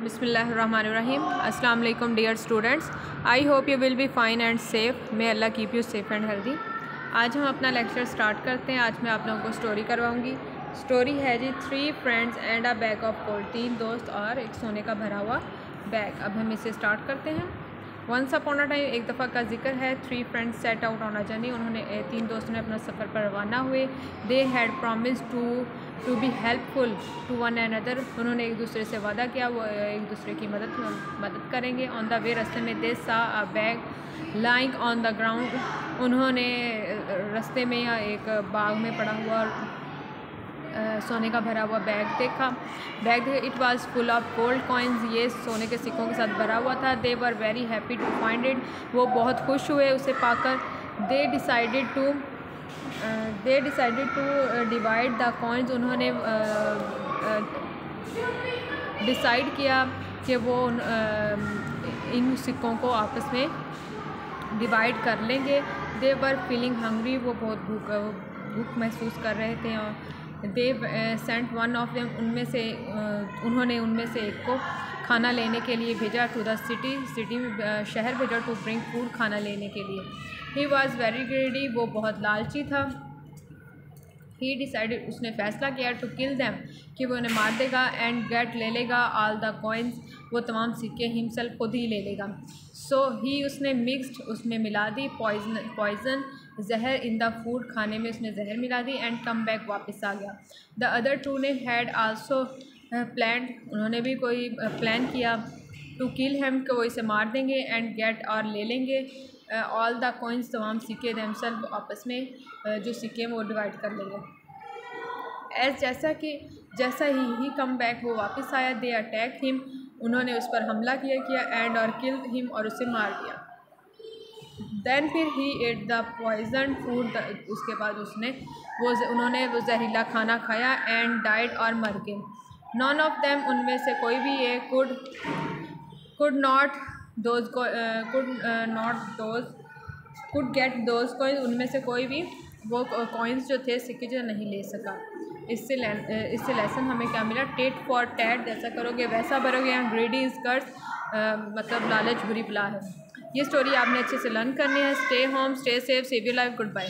Bismillahirrahmanirrahim. Assalamu alaikum dear students. I hope you will be fine and safe. May Allah keep you safe and healthy. आज हम अपना lecture start करते हैं। आज मैं आप लोगों को स्टोरी करवाऊंगी। स्टोरी है जी 3 friends and a bag of gold. 3 दोस्त और एक सोने का भरा हुआ बैग। अब हम इसे स्टार्ट करते हैं। वंस अपॉन अ टाइम, एक दफ़ा का जिक्र है। 3 friends set out on a journey. उन्होंने 3 दोस्तों ने अपना सफ़र पर रवाना हुए। They had promise to be helpful to one another. उन्होंने एक दूसरे से वादा किया वो एक दूसरे की मदद करेंगे। ऑन द वे, रास्ते में दे सा अ bag lying on the ground. उन्होंने रास्ते में या एक बाग में पड़ा हुआ सोने का भरा हुआ बैग देखा। It was full of gold coins. ये सोने के सिक्कों के साथ भरा हुआ था। They were very happy to find it. वो बहुत खुश हुए उसे पाकर। They decided to divide the coins. उन्होंने डिसाइड किया कि वो इन सिक्कों को आपस में डिवाइड कर लेंगे। दे वर फीलिंग हंग्री। वो बहुत भूख महसूस कर रहे थे। They sent one of them. उन्होंने उनमें से एक को खाना लेने के लिए भेजा। टू द सिटी में शहर भेजा। टू ब्रिंग फूड, खाना लेने के लिए। He was very ग्रेडी। वो बहुत लालची था। ही डिसाइडेड, उसने फ़ैसला किया टू किल दैम, कि वो उन्हें मार देगा। एंड गेट ले लेगा ऑल द कॉइन्स। वो तमाम सिक्के हिमसेल्फ खुद ही ले लेगा। सो ही, उसने मिक्सड, उसमें मिला दी पॉइजन जहर इन द फूड, खाने में उसने जहर मिला दी। एंड कम बैक, वापस आ गया। द अदर टू ने हैड आल्सो प्लान्ड, उन्होंने भी कोई प्लान किया टू किल हिम, कि वो इसे मार देंगे। एंड गेट, और ले लेंगे ऑल द कॉइन्स, तमाम सिक्के देमसेल्फ, आपस में जो सिक्के वो डिवाइड कर लेंगे। जैसा ही कम बैक, वो वापस आया। दे अटैक हिम, उन्होंने उस पर हमला किया। एंड और किल्ड हिम, और उसे मार दिया। देन फिर ही एट द पॉइजन फूड, उसके बाद उन्होंने वो जहरीला खाना खाया। एंड डाइड, और मर गए। नॉन ऑफ देम, उनमें से कोई भी ये कुड गेट दोज कॉइन्स, उनमें से कोई भी वो कॉइन्स जो थे, सिक्के जो, नहीं ले सका। इससे लेसन हमें क्या मिला? टेट फॉर टैट, जैसा करोगे वैसा भरोगे। यहाँ ग्रीडी इज कर्स, मतलब लालच बुरी बला है। ये स्टोरी आपने अच्छे से लर्न करनी है। Stay home, stay safe, save your life. Good bye.